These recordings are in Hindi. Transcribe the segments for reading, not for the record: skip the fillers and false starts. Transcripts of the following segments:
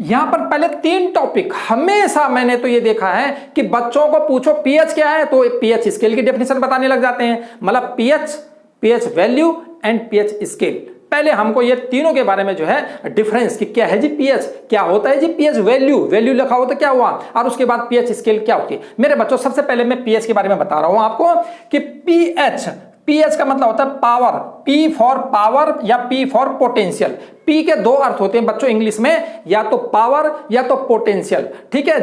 यहां पर पहले 3 टॉपिक हमेशा मैंने तो ये देखा है कि बच्चों को पूछो पीएच क्या है तो पीएच स्केल की डेफिनेशन बताने लग जाते हैं, मतलब pH value and pH scale. पहले हमको ये तीनों के बारे में जो है डिफरेंस कि क्या है जी पीएच, क्या होता है जी पीएच वैल्यू, वैल्यू लिखा हो तो क्या हुआ, और उसके बाद पीएच स्केल क्या होती है। मेरे बच्चों सबसे पहले मैं पीएच के बारे में बता रहा हूं आपको कि पीएच का मतलब होता है पावर, पी फॉर पावर या पी फॉर पोटेंशियल। पी के 2 अर्थ होते हैं बच्चों इंग्लिश में, या तो पावर या तो पोटेंशियल, ठीक है।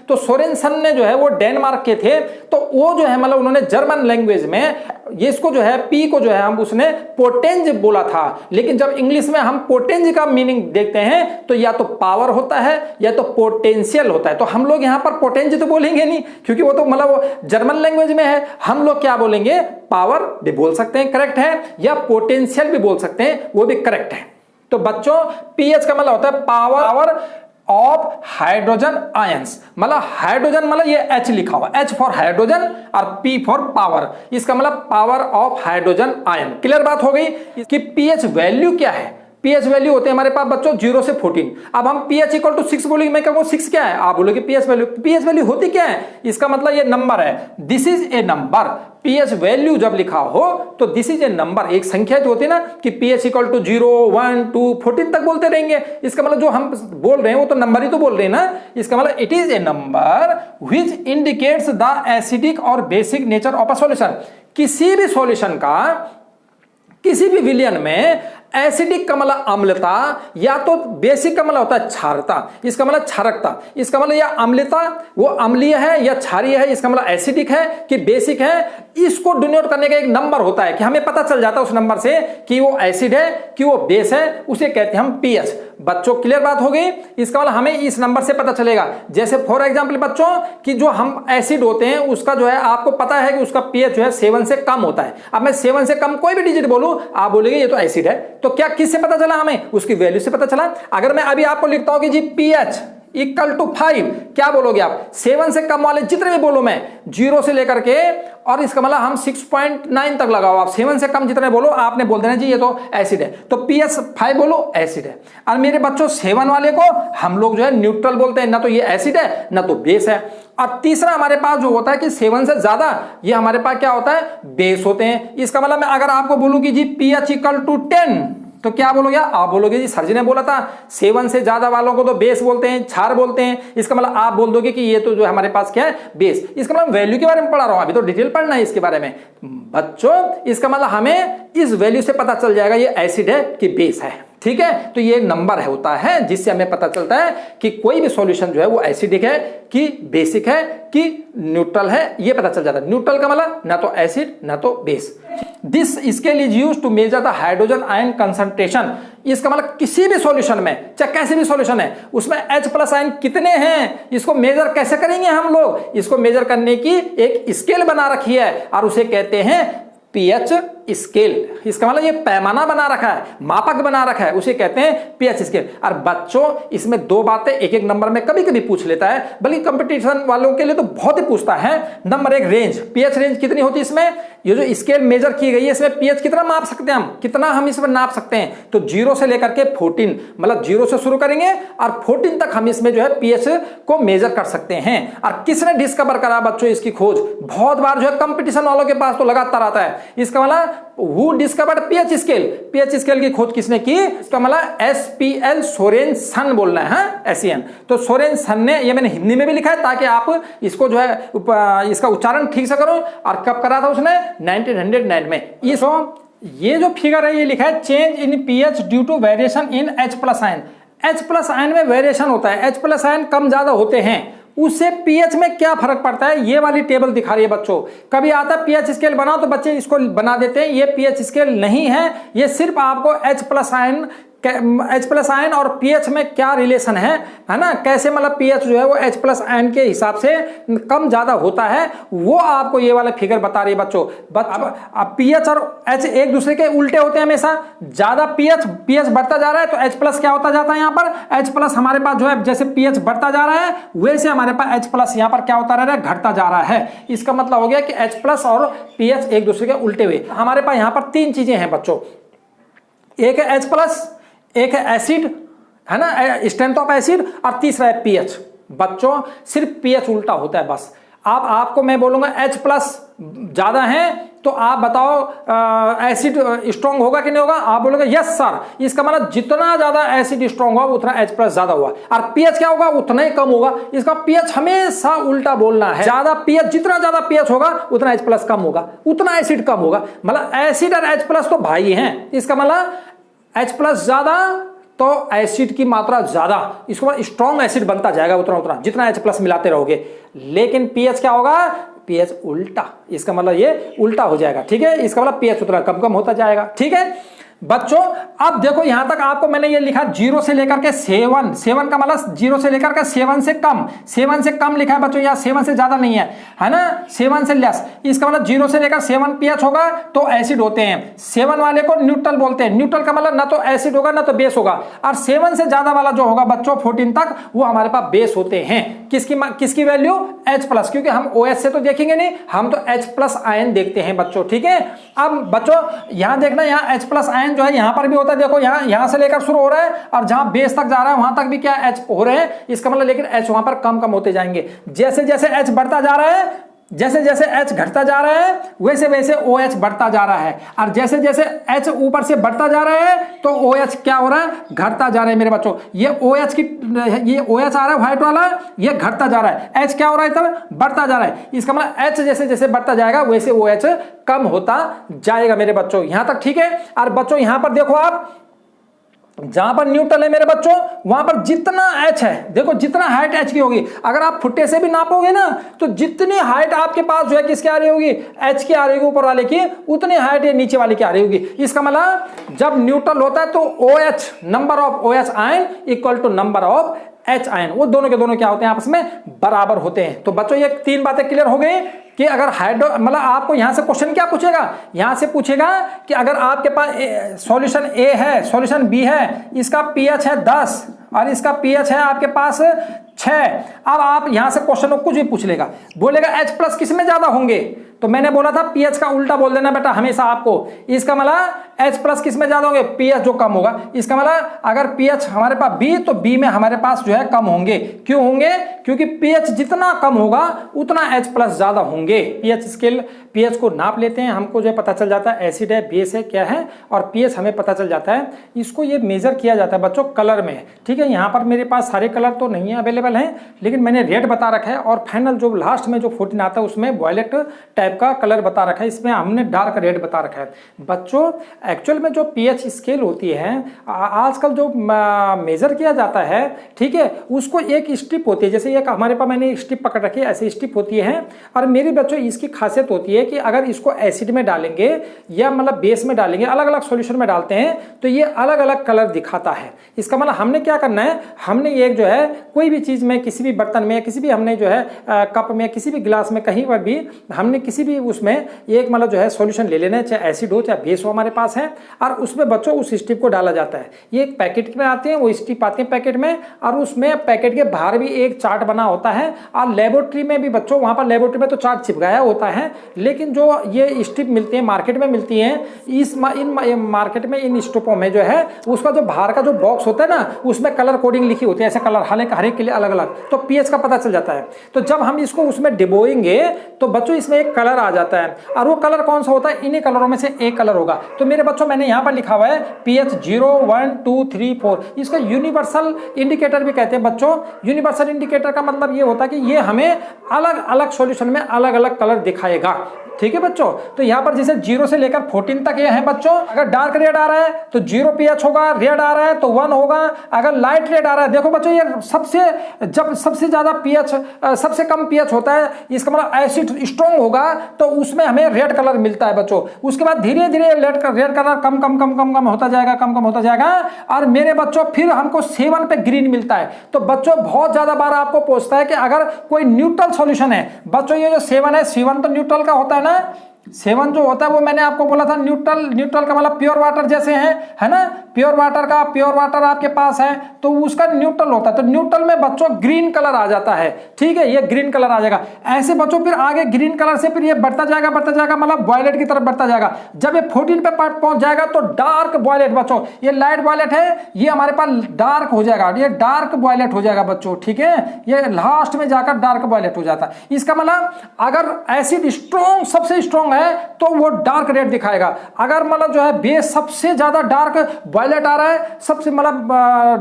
तो सोरेनसन ने जो है वो डेनमार्क के थे, तो वो जो है मतलब उन्होंने जर्मन लैंग्वेज में ये इसको जो है पी को जो है हम उसने पोटेंज बोला था, लेकिन जब इंग्लिश में हम पोटेंज का मीनिंग देखते हैं तो या तो पावर होता है या तो पोटेंशियल होता है। तो हम लोग यहाँ पर पोटेंज तो बोलेंगे नहीं क्योंकि वो तो मतलब जर्मन लैंग्वेज में है, हम लोग क्या बोलेंगे, पावर भी बोल सकते हैं, करेक्ट है, या पोटेंशियल भी बोल सकते हैं, वो भी करेक्ट है। तो बच्चों पीएच का मतलब होता है पावर ऑफ हाइड्रोजन आयंस, मतलब हाइड्रोजन मतलब ये H लिखा हुआ, H फॉर हाइड्रोजन और P फॉर पावर, इसका मतलब power of hydrogen ion. Clear बात हो गई कि पीएच वैल्यू क्या है। पीएच वैल्यू होते हैं हमारे पास बच्चों 0 से 14। अब हम पीएच इक्वल टू 6 बोलेंगे, मैं कहूँगा 6 क्या है, आप बोलोगे पीएच वैल्यू होती क्या है, इसका मतलब ये नंबर है, this is a number. PH value जब लिखा हो तो दिस इज ए नंबर, एक संख्या जो होती है ना कि पीएच इक्वल टू 0 1 2 14 तक बोलते रहेंगे, इसका मतलब जो हम बोल रहे हैं वो तो नंबर ही तो बोल रहे हैं ना, इसका मतलब it is a number which indicates the acidic और basic nature of a solution. किसी भी सॉल्यूशन का किसी भी विलयन में एसिडिक का मतलब अम्लता या तो बेसिक का मतलब होता है क्षारता, इसका मतलब क्षारकता, इसका मतलब या अम्लता वो अम्लीय है या क्षारीय है, इसका मतलब एसिडिक है कि बेसिक है, इसको डिनोट करने का एक नंबर होता है कि हमें पता चल जाता है उस नंबर से कि वो एसिड है कि वो बेस है, उसे कहते हैं हम पीएच। बच्चों क्लियर बात हो गई, इसका मतलब हमें इस नंबर से पता चलेगा। जैसे फॉर एग्जांपल बच्चों कि जो हम एसिड होते हैं उसका जो है आपको पता है कि उसका पीएच जो है 7 से कम होता है। अब मैं 7 से कम कोई भी डिजिट बोलूं, आप बोलेंगे ये तो एसिड है, तो क्या किससे पता चला हमें, उसकी वैल्यू से पता चला। अगर मैं अभी आपको लिखता हूं कि जी पीएच इक्वल टू 5, क्या बोलोगे आप, 7 से कम वाले जितने भी बोलो, मैं 0 से लेकर के और इसका मतलब हम 6.9 तक लगाओ, आप 7 से कम जितने बोलो आपने बोल देना जी ये तो एसिड है, तो पीएच 5 बोलो एसिड है। और मेरे बच्चों 7 वाले को हम लोग जो है न्यूट्रल बोलते हैं, ना तो ये एसिड है ना तो बेस है। और तीसरा हमारे पास जो होता है कि 7 से ज्यादा ये हमारे पास क्या होता है, बेस होते हैं। इसका मतलब मैं अगर आपको बोलूं कि जी पीएच इक्वल टू 10 तो क्या बोलोगे आप बोलोगे जी सर जी ने बोला था 7 से ज्यादा वालों को तो बेस बोलते हैं, क्षार बोलते हैं, इसका मतलब आप बोल दोगे कि ये तो जो हमारे पास क्या है, बेस। इसका मतलब वैल्यू के बारे में पढ़ा रहा हूं, अभी तो डिटेल पढ़ना है इसके बारे में बच्चों। इसका मतलब हमें इस वैल्यू से पता चल जाएगा ये एसिड है कि बेस है, ठीक है। तो ये नंबर होता है जिससे हमें पता चलता है कि कोई भी सॉल्यूशन जो है वो एसिडिक है कि बेसिक है कि न्यूट्रल है, ये पता चल जाता है। न्यूट्रल का मतलब ना तो एसिड ना तो base. This scale is used to measure the hydrogen ion concentration. इसका मतलब किसी भी सॉल्यूशन में, चाहे कैसे भी सॉल्यूशन है, उसमें H+ आयन कितने हैं, इसको मेजर कैसे करेंगे हम लोग, इसको मेजर करने की एक स्केल बना रखी है और उसे कहते हैं पीएच स्केल। इसका मतलब ये पैमाना बना रखा है, मापक बना रखा है, उसे कहते हैं पीएच स्केल। और बच्चों इसमें 2 बातें एक एक नंबर में कभी कभी पूछ लेता है, बल्कि कंपटीशन वालों के लिए तो बहुत ही पूछता है। नंबर 1 रेंज, पीएच रेंज कितनी होती है इसमें, ये जो स्केल मेजर की गई है इसमें पीएच कितना माप सकते हैं हम, कितना हम इसमें नाप सकते हैं, तो 0 से लेकर के 14, मतलब 0 से शुरू करेंगे और 14 तक हम इसमें जो है पीएच को मेजर कर सकते हैं। और किसने डिस्कवर करा बच्चों इसकी खोज, बहुत बार जो है कंपटीशन वालों के पास तो लगातार आता है। इसका मतलब who discovered pH scale, pH scale की खोज किसने की, इसका मतलब SPL सोरेनसन बोलना है, SEN। तो सोरेनसन ने, ये मैंने हिंदी में भी लिखा है ताकि आप इसको जो है इसका उच्चारण ठीक से करो। और कब करा था उसने, 1909 में। ये जो फिगर है ये लिखा है change in pH due to variation in H+ ion. H+ ion में वेरिएशन होता है, H+ आयन कम ज्यादा होते हैं, उससे पीएच में क्या फर्क पड़ता है, ये वाली टेबल दिखा रही है बच्चों। कभी आता है पीएच स्केल बनाओ तो बच्चे इसको बना देते हैं, ये पीएच स्केल नहीं है, ये सिर्फ आपको H+ आयन और पीएच में क्या रिलेशन है ना, कैसे मतलब पीएच जो है वो H+ आयन के हिसाब से कम ज्यादा होता है, वो आपको ये वाला फिगर बता रही है बच्चों। अब पीएच और H एक दूसरे के उल्टे होते हैं हमेशा, ज्यादा पीएच बढ़ता जा रहा है तो H+ क्या होता जाता है, यहाँ पर H+ हमारे पास जो है जैसे पीएच बढ़ता जा रहा है वैसे हमारे पास H+ यहाँ पर क्या होता रह रहा है, घटता जा रहा है। इसका मतलब हो गया कि H+ और पीएच एक दूसरे के उल्टे हुए। हमारे पास यहाँ पर 3 चीजें हैं बच्चों, एक है H+, एक है एसिड है ना, स्ट्रेंथ ऑफ एसिड, और तीसरा है पीएच। बच्चों सिर्फ पीएच उल्टा होता है बस। आपको मैं बोलूंगा H+ ज्यादा है तो आप बताओ एसिड स्ट्रांग होगा कि नहीं होगा, आप बोलोगे यस सर, इसका मतलब जितना ज्यादा एसिड स्ट्रांग होगा उतना H+ ज्यादा हुआ, और पीएच क्या होगा, उतना ही कम होगा। इसका पीएच हमेशा उल्टा बोलना है, ज्यादा पीएच, जितना ज्यादा पीएच होगा उतना H+ कम होगा, उतना एसिड कम होगा। मतलब एसिड और H+ तो भाई हैं, इसका मतलब H+ ज्यादा तो एसिड की मात्रा ज्यादा, इसके बाद स्ट्रॉन्ग एसिड बनता जाएगा उतना उतना, जितना H+ मिलाते रहोगे। लेकिन पीएच क्या होगा, पीएच उल्टा, इसका मतलब ये उल्टा हो जाएगा, ठीक है। इसका मतलब पीएच उतना कम कम होता जाएगा, ठीक है बच्चों। अब देखो यहां तक आपको मैंने ये लिखा 0 से लेकर के 7, 7 का मतलब 0 से लेकर के 7 से कम, 7 से कम लिखा है बच्चों, यहाँ 7 से ज्यादा नहीं है ना, 7 से लेस। इसका मतलब 0 से लेकर 7 पीएच होगा तो एसिड होते हैं। 7 वाले को न्यूट्रल बोलते हैं, न्यूट्रल का मतलब ना तो एसिड होगा ना तो बेस होगा, और 7 से ज्यादा वाला जो होगा बच्चों 14 तक, वो हमारे पास बेस होते हैं। किसकी वैल्यू, H+, क्योंकि हम OH से तो देखेंगे नहीं, हम तो H+ आयन देखते हैं बच्चों, ठीक है। अब बच्चों यहां देखना, यहाँ H+ आयन जो है यहां पर भी होता है, देखो यहां से लेकर शुरू हो रहा है और जहां बेस तक जा रहा है वहां तक भी क्या H हो रहे हैं, इसका मतलब लेकिन H वहां पर कम कम होते जाएंगे। जैसे जैसे H बढ़ता जा रहा है, जैसे जैसे H घटता जा रहा है, वैसे वैसे OH बढ़ता जा रहा है, और जैसे जैसे H ऊपर से बढ़ता जा रहा है तो OH क्या हो रहा है, घटता जा रहा है मेरे बच्चों। ये OH आ रहा है व्हाइट वाला, ये घटता जा रहा है, H क्या हो रहा है तब, बढ़ता जा रहा है। इसका मतलब H जैसे जैसे बढ़ता जाएगा वैसे OH कम होता जाएगा मेरे बच्चों, यहां तक ठीक है। और बच्चों यहां पर देखो आप, जहां पर न्यूट्रल है मेरे बच्चों, वहां पर जितना H है, देखो जितना हाइट H की होगी, अगर आप फुट्टे से भी नापोगे ना तो जितनी हाइट आपके पास जो है किसकी आ रही होगी, H की आ रही होगी ऊपर वाले की, उतनी हाइट ये नीचे वाले की आ रही होगी। इसका मतलब जब न्यूट्रल होता है तो OH, number of OH ion equal to number of H ion, वो दोनों के दोनों क्या होते हैं, आपस में बराबर होते हैं। तो बच्चों ये 3 बातें क्लियर हो गई कि अगर हाइड्रो, मतलब आपको यहां से क्वेश्चन क्या पूछेगा, यहां से पूछेगा कि अगर आपके पास सॉल्यूशन A है, सॉल्यूशन B है, इसका पीएच है 10 और इसका पीएच है आपके पास 6। अब आप यहां से क्वेश्चन को कुछ भी पूछ लेगा, बोलेगा H+ किस में ज्यादा होंगे, तो मैंने बोला था पीएच का उल्टा बोल देना बेटा हमेशा आपको। इसका मतलब H+ किस में ज्यादा होंगे, पीएच जो कम होगा। इसका मतलब अगर पीएच हमारे पास B, तो B में हमारे पास जो है कम होंगे। क्यों होंगे, क्योंकि पीएच जितना कम होगा उतना H+ ज्यादा होंगे। पीएच स्केल, पीएच को नाप लेते हैं, हमको जो है पता चल जाता है एसिड है, बेस है, क्या है, और पीएच हमें पता चल जाता है। इसको ये मेजर किया जाता है बच्चों कलर में, ठीक है। यहाँ पर मेरे पास सारे कलर तो नहीं है अवेलेबल हैं, लेकिन मैंने रेड बता रखा है, और फाइनल जो लास्ट में जो 14 आता है उसमें वॉयलेट टाइप का कलर बता रखा है, इसमें हमने डार्क रेड बता रखा है। बच्चों एक्चुअल में जो पीएच स्केल होती है आजकल जो मेजर किया जाता है, ठीक है, उसको एक स्ट्रिप होती है, जैसे एक हमारे पास मैंने एक स्ट्रिप पकड़ रखी है, ऐसी स्ट्रिप होती है। और मेरे बच्चों इसकी खासियत होती है कि अगर इसको एसिड में डालेंगे या मतलब बेस में डालेंगे, अलग अलग सॉल्यूशन में डालते हैं तो ये अलग अलग कलर दिखाता है। इसका मतलब हमने क्या करना है, हमने एक जो है कोई भी चीज में, किसी भी बर्तन में, किसी भी हमने जो है कप में, किसी भी गिलास में, कहीं पर भी हमने किसी भी उसमें एक मतलब जो है सॉल्यूशन ले लेना है, चाहे एसिड हो चाहे बेस हो हमारे पास है, और उसमें बच्चों उस स्ट्रिप को डाला जाता है। ये एक पैकेट में आते हैं, वो स्ट्रिप आते हैं पैकेट में, और उसमें पैकेट के बाहर भी एक चार्ट बना होता है। और लेबोरेटरी में भी बच्चों, वहां पर लेबोरेटरी में तो चार्ट चिपकाया होता है, लेकिन जो ये स्ट्रिप मिलती है मार्केट में मिलती है, इन मार्केट में इन स्ट्रिपों में जो है उसका जो बाहर का जो बॉक्स होता है ना, उसमें कलर कोडिंग लिखी होती है, ऐसे कलर हर एक के लिए अलग अलग, तो पीएच का पता चल जाता है। तो जब हम इसको उसमें डिबोएंगे तो बच्चों इसमें एक कलर आ जाता है, और वो कलर कौन सा होता है, इन्हीं कलरों में से एक कलर होगा। तो मेरे बच्चों मैंने यहाँ पर लिखा हुआ है पीएच 0, 1, 2, 3, 4, इसका यूनिवर्सल इंडिकेटर भी कहते हैं बच्चों। यूनिवर्सल इंडिकेटर का मतलब ये होता है कि ये हमें अलग अलग सॉल्यूशन में अलग अलग कलर दिखाएगा, ठीक है बच्चों। तो यहाँ पर जैसे 0 से लेकर 14 तक ये है बच्चों। अगर डार्क रेड आ रहा है तो 0 पीएच होगा, रेड आ रहा है तो 1 होगा। अगर लाइट रेड आ रहा है, देखो बच्चों ये जब सबसे ज्यादा पीएच, सबसे कम पीएच होता है, इसका मतलब एसिड स्ट्रॉन्ग होगा, तो उसमें हमें रेड कलर मिलता है बच्चों। उसके बाद धीरे धीरे रेड कलर कम कम कम कम कम होता जाएगा, कम कम होता जाएगा, और मेरे बच्चों फिर हमको 7 पे ग्रीन मिलता है। तो बच्चों बहुत ज्यादा बार आपको पूछता है कि अगर कोई न्यूट्रल सॉल्यूशन है, बच्चों ये जो 7 है, 7 तो न्यूट्रल का होता है ना, 7 जो होता है वो मैंने आपको बोला था न्यूट्रल का मतलब प्योर वाटर जैसे है ना, प्योर वाटर आपके पास है तो उसका न्यूट्रल होता है, तो न्यूट्रल में बच्चों ग्रीन कलर आ जाता है, ठीक है, ये ग्रीन कलर आ जाएगा। ऐसे बच्चों फिर आगे ग्रीन कलर से फिर ये बढ़ता जाएगा मतलब वॉयलेट की तरफ बढ़ता जाएगा। जब ये 14 पे पहुंच जाएगा तो डार्क वॉयलेट बच्चों, ये लाइट वॉयलेट है, ये हमारे पास डार्क हो जाएगा, ये डार्क वॉयलेट हो जाएगा बच्चों, ठीक है, ये लास्ट में जाकर डार्क वॉयलेट हो जाता है। इसका मतलब अगर एसिड स्ट्रॉन्ग सबसे स्ट्रॉन्ग है तो वो डार्क रेड दिखाएगा। अगर मतलब जो है बेस सबसे ज्यादा डार्क वॉयलेट आ रहा है, सबसे मतलब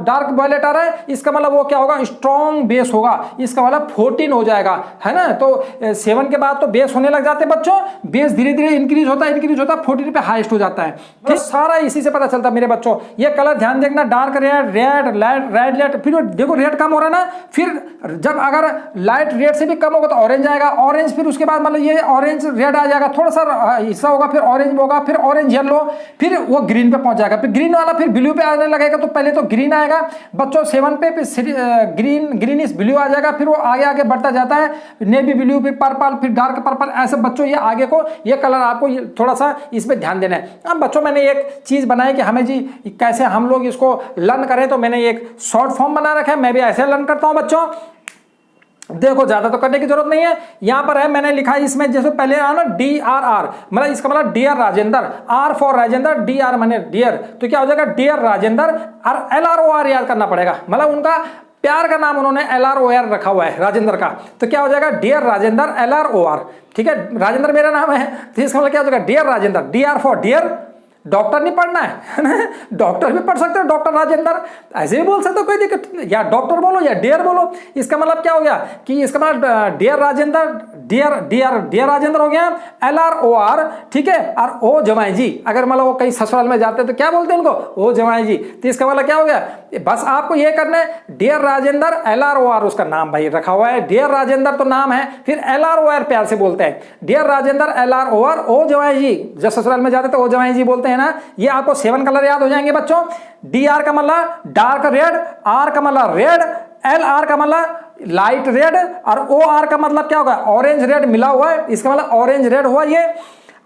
डार्क वॉयलेट आ रहा है, इसका मतलब वो क्या होगा, स्ट्रॉन्ग बेस होगा, इसका मतलब 14 हो जाएगा, है ना। तो 7 के बाद तो बेस होने लग जाते हैं बच्चों, बेस धीरे धीरे इंक्रीज होता है 14 पे हाईएस्ट हो जाता है। तो सारा इसी से पता चलता है मेरे बच्चों। ये कलर ध्यान देखना, डार्क रेड रेड, फिर देखो रेड कम हो रहा है ना, फिर जब अगर लाइट रेड से भी कम होगा तो ऑरेंज आएगा, ऑरेंज फिर उसके बाद मतलब ये ऑरेंज रेड आ जाएगा, थोड़ा सा हिस्सा होगा, फिर ऑरेंज होगा, फिर ऑरेंज येलो, फिर वो ग्रीन पे पहुंच जाएगा, फिर ग्रीन वाला फिर ब्लू पे आने लगेगा। तो पहले तो ग्रीन आएगा बच्चों 7 पे, ग्रीन इस ब्लू आ जाएगा, फिर वो आगे बढ़ता जाता है, नेवी ब्लू, फिर पर्पल, फिर डार्क पर्पल, ऐसे बच्चों ये आगे को ये कलर आपको थोड़ा सा इस पे ध्यान देना है। अब बच्चों मैंने एक चीज बनाई कि हमें जी कैसे हम लोग इसको लर्न करें, तो मैंने एक शॉर्ट फॉर्म बना रखा है, मैं भी ऐसे लर्न करता हूं बच्चों। देखो ज्यादा तो करने की जरूरत नहीं है, यहां पर है मैंने लिखा है इसमें, जैसे पहले आना DRR, मतलब इसका मतलब dear Rajendra, R for Rajendra, DR माने डियर, तो क्या हो जाएगा डियर राजेंद्र, और LROR याद करना पड़ेगा, मतलब उनका प्यार का नाम उन्होंने LROR रखा हुआ है राजेंद्र का, तो क्या हो जाएगा डियर राजेंद्र LROR, ठीक है, राजेंद्र मेरा नाम है, तो इसका मतलब क्या हो जाएगा dear Rajendra, DR for dear, doctor नहीं पढ़ना है डॉक्टर भी पढ़ सकते हो, डॉक्टर राजेंद्र ऐसे भी बोल सकते हो, कोई दिक्कत नहीं, या डॉक्टर बोलो या डियर बोलो। इसका मतलब क्या हो गया कि इसका मतलब डियर राजेंद्र, डियर राजेंद्र हो गया, LROR, ठीक है, और ओ जमाई जी, अगर मतलब वो कहीं ससुराल में जाते हैं तो क्या बोलते हैं उनको, ओ जमाई जी, तो इसका मतलब क्या हो गया, बस आपको ये करना है डियर राजेंद्र LROR उसका नाम भाई रखा हुआ है, डियर राजेंद्र तो नाम है, फिर LROR प्यार से बोलते हैं, डियर राजेंद्र LROR, ओ जमाई जी, जब ससुराल में जाते तो ओ जमाई जी बोलते हैं ना। ये आपको 7 कलर याद हो जाएंगे बच्चों। DR का मतलब डार्क रेड, R का मतलब रेड, LR का मतलब लाइट रेड, और OR का मतलब क्या होगा, ऑरेंज रेड मिला हुआ है, इसका मतलब ऑरेंज रेड हुआ ये,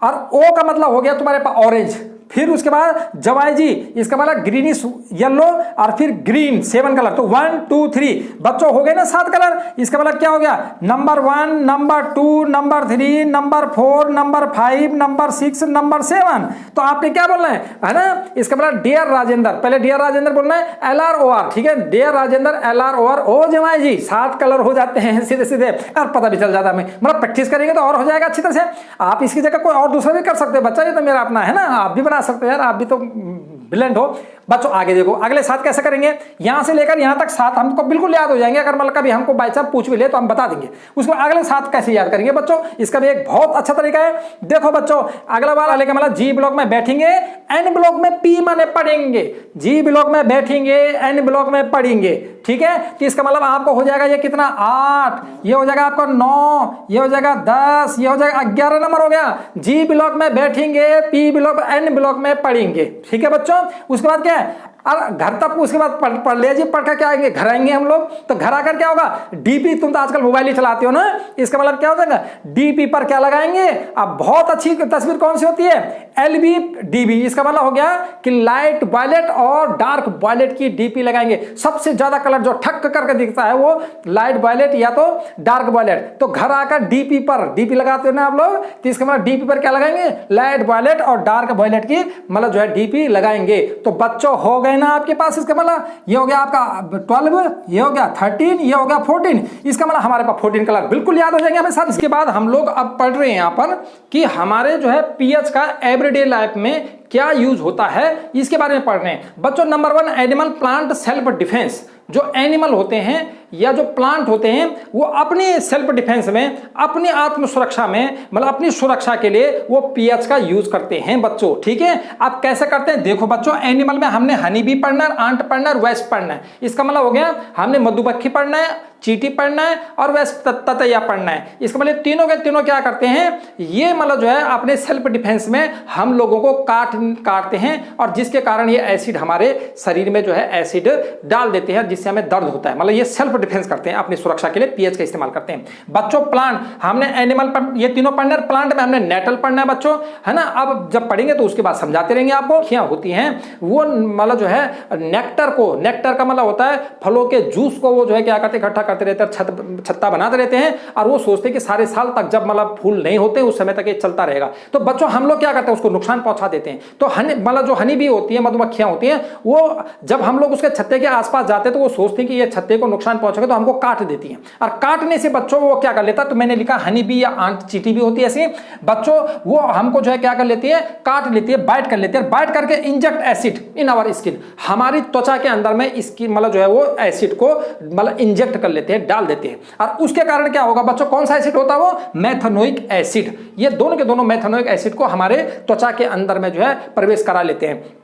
और O का मतलब हो गया तुम्हारे पास ऑरेंज, फिर उसके बाद जवाई जी, इसका मतलब ग्रीनिश येलो, और फिर ग्रीन 7 कलर, तो 1 2 3 बच्चों हो गए ना 7 कलर। इसका मतलब क्या हो गया, number 1, number 2, number 3, number 4, number 5, number 6, number 7। तो आपने क्या बोलना है ना, इसका मतलब डियर राजेंद्र, पहले डियर राजेंद्र बोलना है, LROR, ठीक है, डियर राजेंद्र LROR, ओ जवाई जी, 7 कलर हो जाते हैं सीधे सीधे, और पता भी चल जाता है, मतलब प्रैक्टिस करेंगे तो और हो जाएगा अच्छी तरह से। आप इसकी जगह कोई और दूसरा भी कर सकते हैं बच्चा, ये तो मेरा अपना है ना, आप भी बना सकते हो यार, आप भी तो ब्रिलियंट हो बच्चों। आगे देखो अगले 7 कैसे करेंगे, यहां से लेकर यहां तक 7 हमको बिल्कुल याद हो जाएंगे, अगर मतलब कभी हमको बाई चांस पूछ भी ले तो हम बता देंगे। उसके बाद अगले 7 कैसे याद करेंगे बच्चों, इसका भी एक बहुत अच्छा तरीका है। देखो बच्चों अगला वाला लेके मतलब G ब्लॉक में बैठेंगे, N ब्लॉक में P माने पढ़ेंगे, G ब्लॉक में बैठेंगे, N ब्लॉक में पढ़ेंगे, ठीक है। तो इसका मतलब आपको हो जाएगा ये कितना 8, ये हो जाएगा आपका 9, ये हो जाएगा 10, ये हो जाएगा 11 नंबर हो गया। G ब्लॉक में बैठेंगे, P ब्लॉक N ब्लॉक में पढ़ेंगे, ठीक है बच्चों। उसके बाद क्या है, और घर तक उसके बाद पढ़ लीजिए, पढ़ कर क्या आएंगे, घर आएंगे हम लोग, तो घर आकर क्या होगा, DP, तुम तो आजकल मोबाइल ही चलाते हो ना, इसका मतलब क्या हो जाएगा, DP पर क्या लगाएंगे। अब बहुत अच्छी तस्वीर कौन सी होती है, LBDB, इसका मतलब हो गया कि लाइट वायलेट और डार्क वायलेट की DP लगाएंगे। सबसे ज्यादा कलर जो ठक करके दिखता है वो लाइट वायलेट या तो डार्क वायलेट, तो घर आकर DP पर DP लगाते हो ना आप लोग, तो इसका मतलब DP पर क्या लगाएंगे, लाइट वायलेट और डार्क वायलेट की मतलब जो है DP लगाएंगे। तो बच्चों हो गए ना आपके पास, इसका मतलब ये हो गया आपका 12, ये हो गया 13, ये हो गया 14, इसका मतलब हमारे पास 14 कलर बिल्कुल याद हो जाएंगे हमें साथ। इसके बाद हम लोग अब पढ़ रहे हैं यहाँ पर कि हमारे जो है पीएच का एवरीडे लाइफ में क्या यूज होता है, इसके बारे में पढ़ रहे हैं बच्चों। Number 1 animal plant self defence. जो एनिमल होते हैं या जो प्लांट होते हैं वो अपनी सेल्फ डिफेंस में, अपनी आत्म सुरक्षा में, मतलब अपनी सुरक्षा के लिए वो पीएच का यूज करते हैं बच्चों, ठीक है। आप कैसे करते हैं, देखो बच्चों एनिमल में हमने हनी बी पढ़ना है, आंट पढ़ना है, वेस्ट पढ़ना है। इसका मतलब हो गया हमने मधुमक्खी पढ़ना है, चींटी पढ़ना है और वेस्ट ततैया पढ़ना है। इसका मतलब तीनों के तीनों क्या करते हैं, ये मतलब जो है अपने सेल्फ डिफेंस में हम लोगों को काटते हैं, और जिसके कारण ये एसिड हमारे शरीर में जो है एसिड डाल देते हैं, जिससे जिससे हमें दर्द होता है, मतलब ये सेल्फ डिफेंस करते हैं, अपनी सुरक्षा के लिए पीएच का इस्तेमाल करते हैं। बच्चों प्लांट, हमने एनिमल पर ये तीनों पढ़ना है, प्लांट में हमने नेटल पढ़ना है बच्चों, है ना। अब जब पढ़ेंगे तो उसके बाद समझाते रहेंगे आपको। क्या होती हैं वो, मतलब जो है नेक्टर को, नेक्टर का मतलब होता है फलों के जूस को वो जो है क्या करते, इकट्ठा करते रहते हैं, छत्ता बनाते रहते हैं, और वो सोचते हैं कि सारे साल तक जब मतलब फूल नहीं होते उस समय तक ये चलता रहेगा। तो बच्चों हम लोग क्या करते हैं, उसको नुकसान पहुंचा देते हैं। तो मतलब जो हनी भी होती है, मधुमक्खियां होती हैं, वो जब हम लोग उसके छत्ते के आसपास जाते हैं तो वो सोचते हैं कि ये छत्ते को नुकसान पहुंचेगा, तो हमको काट देती है। और काटने से बच्चों वो क्या कर लेता है, तो मैंने लिखा हनी बी या आंट चींटी भी होती है ऐसी बच्चों, वो हमको जो है क्या कर लेती है, काट लेती है, बाइट कर लेती है, बाइट करके inject acid in our skin, हमारी त्वचा के अंदर में इसकी मतलब जो है वो एसिड को मतलब इंजेक्ट कर लेते हैं, डाल देते हैं। और उसके कारण क्या होगा बच्चों, कौन सा एसिड होता है वो, मेथनोइक एसिड। ये दोनों के दोनों मेथनोइक एसिड को हमारे त्वचा के अंदर में जो है प्रवेश करा लेते हैं।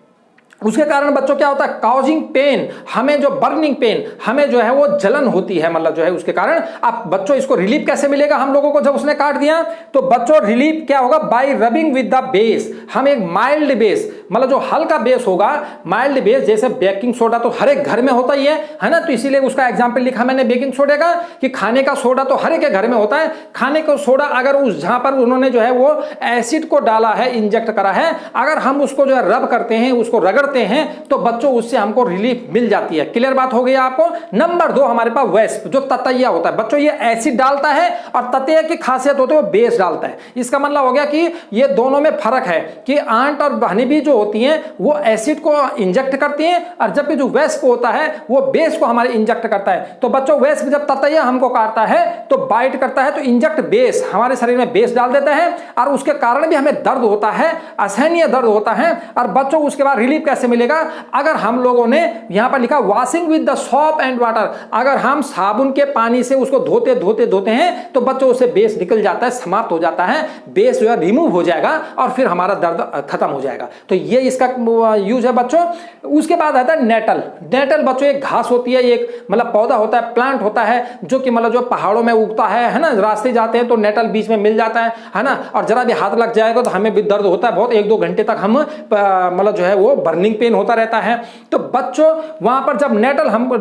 उसके कारण बच्चों क्या होता है, काउजिंग पेन, हमें जो बर्निंग पेन, हमें जो है वो जलन होती है, मतलब जो है उसके कारण। अब बच्चों इसको रिलीफ कैसे मिलेगा हम लोगों को, जब उसने काट दिया तो बच्चों रिलीफ क्या होगा, bye rubbing with the base. हम एक माइल्ड बेस, मतलब जो हल्का बेस होगा, माइल्ड बेस, जैसे बेकिंग सोडा तो हर एक घर में होता ही है ना, तो इसीलिए उसका एग्जाम्पल लिखा मैंने बेकिंग सोडे का, कि खाने का सोडा तो हर एक के घर में होता है। खाने का सोडा अगर उस जहां पर उन्होंने जो है वो एसिड को डाला है, इंजेक्ट करा है, अगर हम उसको जो है रब करते हैं, उसको रगड़ हैं, तो बच्चों उससे हमको रिलीफ मिल जाती है। क्लियर बात हो गई आपको। नंबर 2 हमारे पास वेस्प, जो ततैया होता है बच्चों, ये एसिड डालता है, और ततैया की खासियत होती है वो बेस डालता है। इसका मतलब हो गया कि ये दोनों में फर्क है, कि आंट और हनी बी जो होती हैं वो एसिड को इंजेक्ट करती हैं, और जबकि जो वेस्प होता है वो बेस को हमारे इंजेक्ट करता है। तो बच्चों वेस्प जब ततैया हमको काटता है तो बाइट करता है, तो इंजेक्ट बेस, हमारे शरीर में बेस डाल देता है, और उसके कारण भी हमें दर्द होता है, असहनीय दर्द होता है। और बच्चों उसके बाद रिलीफ कैसे मिलेगा, अगर हम लोगों ने यहां पर लिखा washing with the soap and water, अगर हम साबुन के पानी से उसको धोते धोते धोते हैं तो बच्चों उससे बेस निकल जाता है, समाप्त हो जाता है, बेस जो है रिमूव हो जाएगा, और फिर हमारा दर्द खत्म हो जाएगा। तो ये इसका यूज है बच्चों। उसके बाद आता है नेटल। नेटल बच्चों एक घास होती है, एक मतलब पौधा होता है, प्लांट होता है, जो कि मतलब जो पहाड़ों में उगता है ना, रास्ते जाते हैं तो नेटल बीच में मिल जाता है ना, और जरा भी हाथ लग जाएगा तो हमें भी दर्द होता है बहुत, 1-2 घंटे तक हम मतलब जो है वो बर्निंग पेन होता रहता है। तो बच्चों वहां पर जब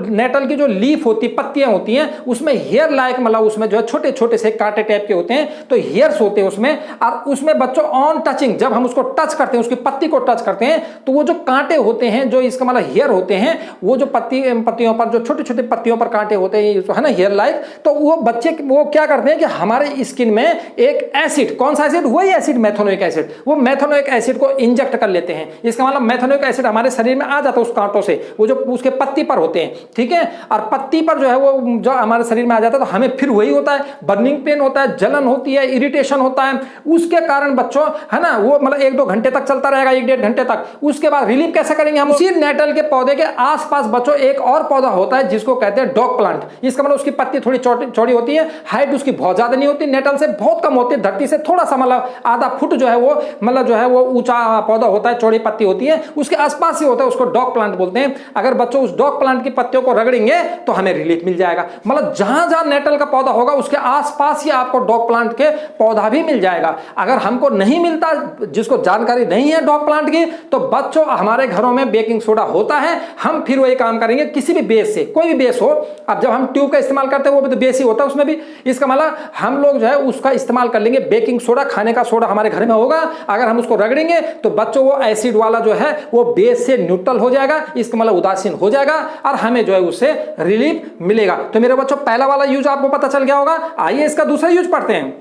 नेटल की जो लीफ होती, पत्तियां होती हैं, उसमें हेयर लाइक, मतलब उसमें जो है छोटे छोटे से कांटे टाइप के होते हैं, तो हेयर्स होते हैं उसमें, और उसमें बच्चों ऑन टचिंग, जब हम उसको टच करते हैं, उसकी पत्ती को टच करते हैं, तो वो जो कांटे होते हैं, जो इसका मतलब हेयर होते हैं, वो जो पत्तियों पर, जो छोटे छोटे पत्तियों पर कांटे होते हैं, है ना, हेयर लाइक, तो वो बच्चे वो क्या करते हैं कि हमारे स्किन में एक एसिड, कौन सा एसिड, वही एसिड मेथनोइक एसिड, वो मेथनोइक एसिड को इंजेक्ट कर लेते हैं। इसका मतलब मेथनोइक एसिड हमारे शरीर में आ जाता है उस कांटों से, वो जो उसके पत्ती पर होते हैं, ठीक है, और पत्ती पर जो है वो जो हमारे शरीर में आ जाता है, तो हमें फिर वही होता है, बर्निंग पेन होता है, जलन होती है, इरिटेशन होता है। उसके कारण बच्चों है ना वो मतलब 1-2 घंटे तक चलता रहेगा, 1-1.5 घंटे तक। उसके बाद रिलीफ कैसे करेंगे हम, उसी नेटल के पौधे के आसपास बच्चों एक और पौधा होता है जिसको कहते हैं डॉग प्लांट। इसका मतलब उसकी पत्ती थोड़ी चौड़ी होती है, हाइट उसकी बहुत ज्यादा नहीं होती, नेटल से बहुत कम होती है, धरती से थोड़ा सा मतलब आधा फुट जो है वो मतलब जो है वो ऊंचा पौधा होता है, चौड़ी पत्ती होती है, उसके आसपास ही होता है, उसको डॉग प्लांट बोलते हैं। अगर बच्चों उस डॉग प्लांट की पत्तियों को रगड़ेंगे तो हमें रिलीफ मिल जाएगा। मतलब जहां जहां नेटल का पौधा होगा उसके आसपास ही आपको डॉग प्लांट के पौधा भी मिल जाएगा। अगर हमको नहीं मिलता, जिसको जानकारी नहीं है डॉग प्लांट की, तो बच्चों हमारे घरों में बेकिंग सोडा होता है, हम फिर वही काम करेंगे किसी भी बेस से, कोई भी बेस हो। अब जब हम ट्यूब का इस्तेमाल करते हैं वो भी तो बेस ही होता है उसमें भी, इसका मतलब हम लोग जो है उसका इस्तेमाल कर लेंगे बेकिंग सोडा, खाने का सोडा हमारे घर में होगा, अगर हम उसको रगड़ेंगे तो बच्चों वो एसिड वाला जो है वो बेस से न्यूट्रल हो जाएगा, इसका मतलब उदासीन हो जाएगा, और हमें जो है उससे रिलीफ मिलेगा। तो मेरे बच्चों पहला वाला यूज आपको पता चल गया होगा। आइए इसका दूसरा यूज पढ़ते हैं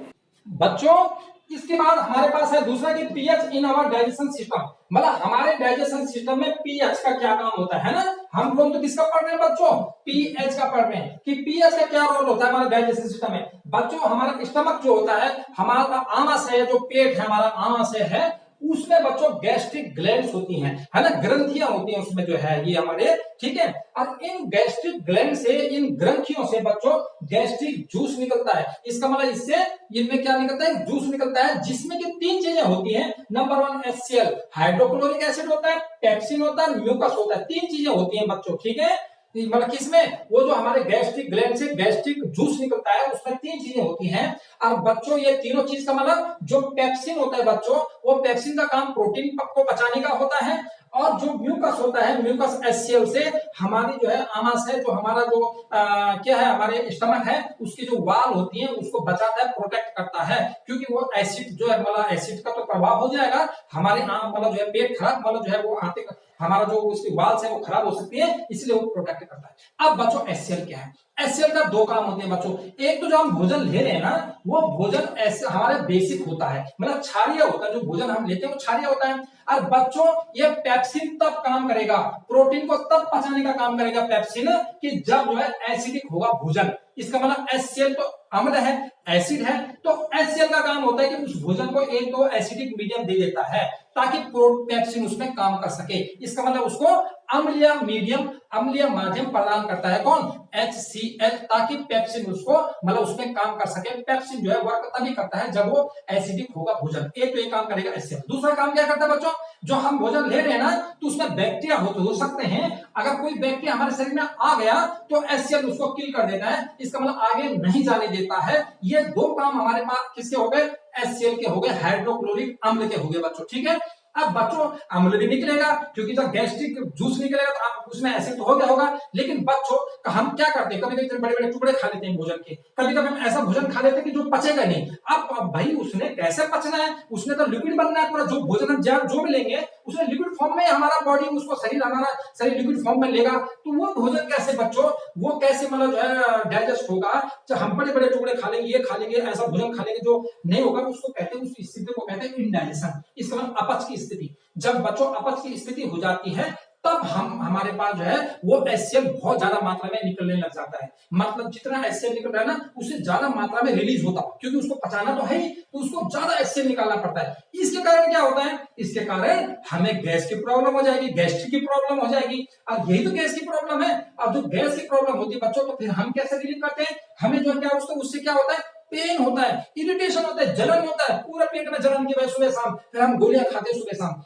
बच्चों। इसके बाद हमारे पास है दूसरा कि pH in our digestion system, मतलब हमारे डाइजेशन सिस्टम में पीएच का क्या काम होता है ना। हम लोग तो किसका पढ़ रहे हैं बच्चों, पीएच का पढ़ रहे हैं कि पीएच का क्या रोल होता है हमारे डाइजेशन सिस्टम में। बच्चों हमारा स्टमक जो होता है, हमारा आमाशय जो पेट है, हमारा आमाशय है, उसमें बच्चों गैस्ट्रिक ग्लैंड्स होती हैं, है ना, ग्रंथियां होती हैं उसमें जो है ये हमारे, ठीक है। और इन गैस्ट्रिक ग्लैंड से, इन ग्रंथियों से बच्चों गैस्ट्रिक जूस निकलता है। इसका मतलब इससे इनमें क्या निकलता है, जूस निकलता है, जिसमें कि 3 चीजें होती हैं। नंबर 1 HCl, हाइड्रोक्लोरिक एसिड होता है, पेप्सिन होता है, म्यूकस होता है, 3 चीजें होती हैं बच्चों, ठीक है। मतलब किसमें, वो जो हमारे गैस्ट्रिक ग्लैंड से गैस्ट्रिक जूस निकलता है उसमें 3 चीजें होती हैं। और बच्चों ये तीनों चीज का मतलब जो पेप्सिन होता है बच्चों, वो पेप्सिन का काम प्रोटीन को बचाने का होता है, और जो म्यूकस होता है, म्यूकस HCl से हमारी जो है आमाशय है, जो हमारा जो क्या है, हमारे स्टमक है, उसकी जो वाल होती है उसको बचाता है, प्रोटेक्ट करता है, क्योंकि वो एसिड जो है, मतलब एसिड का तो प्रभाव हो जाएगा हमारे मतलब जो है पेट खराब, मतलब जो है वो आते हमारा जो उसकी वाल्स है वो खराब हो सकती है, इसलिए वो प्रोटेक्ट करता है। अब बच्चों HCl क्या है? HCl का दो काम होते हैं बच्चों। एक तो जो हम भोजन ले रहे हैं ना, वो भोजन ऐसे हमारे बेसिक होता है, मतलब क्षारीय होता है, जो भोजन हम लेते हैं वो क्षारीय होता है। और बच्चों ये पेप्सिन तब काम करेगा, प्रोटीन को तब पचाने का काम करेगा पेप्सिन, कि जब जो है एसिडिक होगा भोजन। इसका मतलब HCl तो अम्ल है, एसिड है, तो HCl का काम होता है कि उस भोजन को एक तो एसिडिक मीडियम दे देता है ताकि पेप्सिन उसमें काम कर सके। इसका मतलब उसको अम्लीय मीडियम, अम्लीय माध्यम प्रदान करता है कौन? HCl, ताकि पेप्सिन उसको मतलब उसमें काम कर सके। पेप्सिन जो है वर्क तभी करता है जब वो एसिडिक होगा भोजन। एक तो ये काम करेगा HCl। दूसरा काम क्या करता है बच्चों? जो हम भोजन ले रहे हैं ना, तो उसमें बैक्टीरिया हो सकते हैं, अगर कोई बैक्टीरिया हमारे शरीर में आ गया तो HCl उसको किल कर देता है, इसका मतलब आगे नहीं जाने देता है। ये दो काम हमारे पास किसके हो गए? HCl के हो गए, हाइड्रोक्लोरिक अम्ल के हो गए बच्चों, ठीक है। अब बच्चों अम्ल भी निकलेगा, क्योंकि जब गैस्ट्रिक जूस निकलेगा तो उसमें एसिड तो हो गया होगा, लेकिन बच्चों हम क्या करते हैं, कभी कभी बड़े बड़े टुकड़े खा लेते हैं भोजन के, कभी कभी हम ऐसा भोजन खा लेते हैं कि जो पचेगा नहीं। अब भाई उसने कैसे पचना है? उसने तो लिक्विड बनना है पूरा, जो भोजन हम जो भी लेंगे उसने लिक्विड फॉर्म में, हमारा बॉडी उसको हमारा शरीर लिक्विड फॉर्म में लेगा, तो वो भोजन कैसे बच्चों, वो कैसे मतलब जो है डाइजेस्ट होगा? जब हम बड़े बड़े टुकड़े खा लेंगे, ये खा लेंगे, ऐसा भोजन खा लेंगे जो नहीं होगा, उसको कहते हैं, उस स्थिति को कहते हैं इंडाइजेशन। इसका मतलब अपच की स्थिति। जब बच्चों अपच की स्थिति हो जाती है, तब हमारे पास जो है वो HCl बहुत ज्यादा मात्रा में निकलने लग जाता है। मतलब जितना HCl निकल रहा है ना, उससे ज्यादा मात्रा में रिलीज होता है, क्योंकि उसको पचाना तो है ही, तो उसको ज्यादा HCl निकालना पड़ता है। इसके कारण क्या होता है? इसके कारण हमें गैस की प्रॉब्लम हो जाएगी, गैस्ट्रिक की प्रॉब्लम हो जाएगी। अब यही तो गैस की प्रॉब्लम है। अब जो गैस की प्रॉब्लम होती है बच्चों, तो फिर हम कैसे रिलीव करते हैं? हमें जो क्या उससे क्या होता है? पेन होता है, इरिटेशन होता है, जलन होता है, पूरे पेट में जलन की वजह सुबह शाम, फिर हम गोलियां खाते हैं सुबह शाम।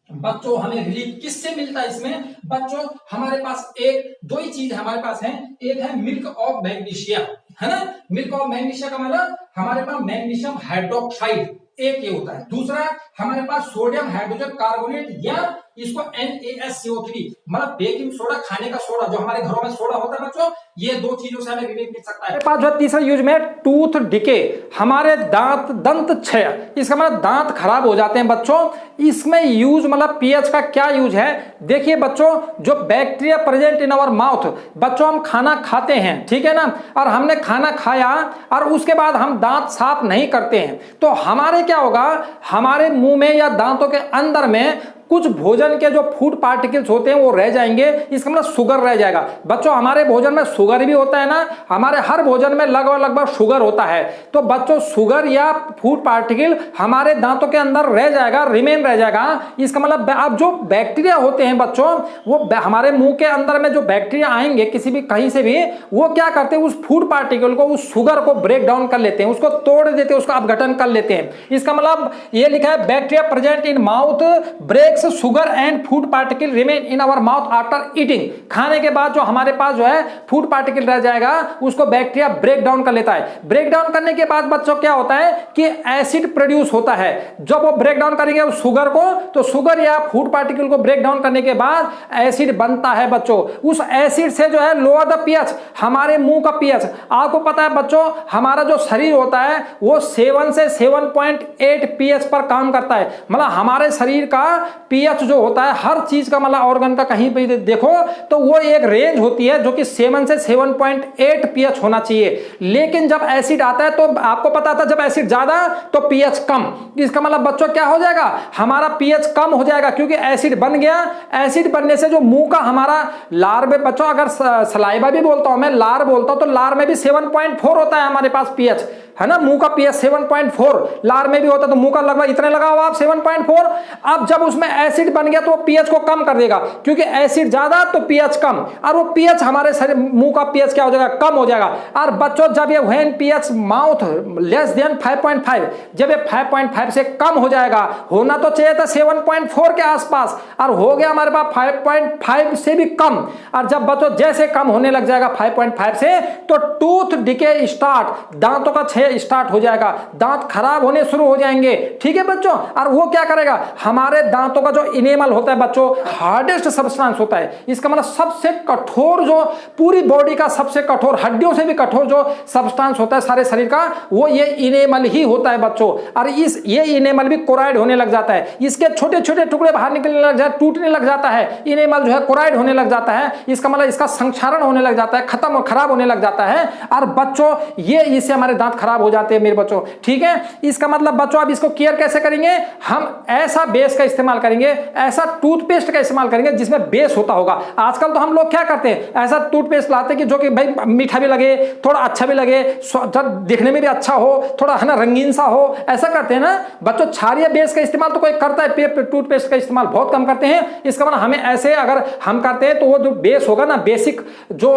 बच्चों हमें रिलीफ किससे मिलता है इसमें? बच्चों हमारे पास एक दो ही चीज हमारे पास है, एक है मिल्क ऑफ मैग्नीशिया, है ना। मिल्क ऑफ मैग्नीशिया का मतलब हमारे पास मैग्नीशियम हाइड्रोक्साइड एक ये होता है। दूसरा हमारे पास सोडियम हाइड्रोजन कार्बोनेट, या इसको NaSCO3 मतलब बेकिंग सोडा, खाने का सोडा, जो हमारे घरों में सोडा होता है बच्चों, ये दो चीजों से हमें रिलीफ मिल सकता है। पास जो तीसरा यूज में टूथ डिके, हमारे दंत क्षय, इसका मतलब दांत खराब हो जाते हैं बच्चों। इसमें यूज मतलब पीएच का क्या यूज है? देखिए बच्चों, जो bacteria present in our mouth, बच्चों हम खाना खाते हैं, ठीक है ना, और हमने खाना खाया और उसके बाद हम दांत साफ नहीं करते हैं, तो हमारे क्या होगा? हमारे मुंह में या दांतों के अंदर में कुछ भोजन के जो फूड पार्टिकल्स होते हैं वो रह जाएंगे। इसका मतलब शुगर रह जाएगा। बच्चों हमारे भोजन में शुगर भी होता है ना, हमारे हर भोजन में लगभग शुगर होता है, तो बच्चों शुगर या फूड पार्टिकल हमारे दांतों के अंदर रह जाएगा, रिमेन रह जाएगा। इसका मतलब अब जो बैक्टीरिया होते हैं बच्चों, वो हमारे मुंह के अंदर में जो बैक्टीरिया आएंगे किसी भी कहीं से भी, वो क्या करते हैं? उस फूड पार्टिकल को, उस शुगर को ब्रेक डाउन कर लेते हैं, उसको तोड़ देते हैं, उसका अपघटन कर लेते हैं। इसका मतलब ये लिखा है bacteria present in mouth breaks sugar and food particle remain in our mouth after eating. खाने के बाद जो हमारे पास जो है फूड पार्टिकल रह जाएगा, उसको बैक्टीरिया ब्रेक डाउन कर लेता है। ब्रेक डाउन करने के बाद बच्चों क्या होता है कि एसिड प्रोड्यूस होता है। जब वो ब्रेक डाउन करेंगे उस शुगर को, तो शुगर या फूड पार्टिकल को ब्रेक डाउन करने के बाद एसिड बनता है बच्चों। उस एसिड से जो है लोअर द पीएच, हमारे मुंह का पीएच, आपको पता है बच्चों हमारा जो शरीर होता है वो 7 से 7.8 पीएच पर काम करता है। मतलब हमारे शरीर का पीएच जो होता है हर चीज का, मतलब ऑर्गन का कहीं पे देखो तो वो एक रेंज होती है जो कि 7 से 7.8 पीएच होना चाहिए। लेकिन जब एसिड आता है तो आपको पता था जब एसिड ज्यादा तो पीएच कम। इसका मतलब बच्चों क्या हो जाएगा? हमारा पीएच कम हो जाएगा, क्योंकि एसिड बन गया। एसिड बनने से जो मुंह का हमारा लार में बच्चों, अगर सलाइवा भी बोलता हूं मैं, लार बोलता हूं, तो लार में भी 7.4 होता है हमारे पास पीएच, है ना। मुंह का पीएच 7.4, लार में भी होता है, तो मुंह का लगभग इतने लगा हुआ आप 7.4। अब जब उसमें एसिड बन गया तो पीएच को कम कर देगा, क्योंकि एसिड ज्यादा तो पीएच कम, और वो पीएच हमारे शरीर मुंह का पीएच क्या हो जाएगा? कम हो जाएगा। और बच्चों जब ये when pH mouth less than 5.5, जब ये 5.5 से कम हो जाएगा, होना तो चाहिए था 7.4 के आसपास, और हो गया हमारे पास 5.5 से भी कम। और जब बच्चों जैसे कम होने लग जाएगा 5.5 से, तो टूथ डिके स्टार्ट, दांतों का क्षय से स्टार्ट हो जाएगा, दांत खराब होने शुरू हो जाएंगे। ठीक है बच्चों, और वो क्या करेगा, हमारे दांतों का जो इनेमल होता है बच्चों, हार्डेस्ट सब्सटेंस होता है, इसका मतलब सबसे कठोर, जो पूरी बॉडी का सबसे कठोर, हड्डियों से भी कठोर जो सब्सटेंस होता है सारे शरीर का, वो ये इनेमल ही होता है बच्चों। और ये इनेमल भी कोराइड होने लग जाता है, इसके छोटे छोटे टुकड़े बाहर निकलने लग जाते, टूटने लग जाता है, इनेमल जो है कोराइड होने लग जाता है, इसका मतलब इसका संक्षारण होने लग जाता है, खत्म और खराब होने लग जाता है। और बच्चों ये इससे हमारे दांत खराब हो जाते हैं मेरे बच्चों। ठीक है, इसका मतलब बच्चों अब इसको केयर कैसे करेंगे, हम ऐसा बेस का इस्तेमाल करेंगे, ऐसा टूथपेस्ट का इस्तेमाल करेंगे जिसमें बेस होता होगा। आजकल तो हम लोग क्या करते हैं, ऐसा टूथपेस्ट लाते कि जो कि भाई मीठा भी लगे, थोड़ा अच्छा भी लगे, दिखने में भी अच्छा हो, थोड़ा है ना रंगीन सा हो, ऐसा करते हैं ना बच्चों। क्षारीय बेस का इस्तेमाल तो कोई करता है, टूथपेस्ट का इस्तेमाल बहुत कम करते हैं। इसका मतलब हमें ऐसे अगर हम करते हैं तो वो जो बेस होगा ना, बेसिक जो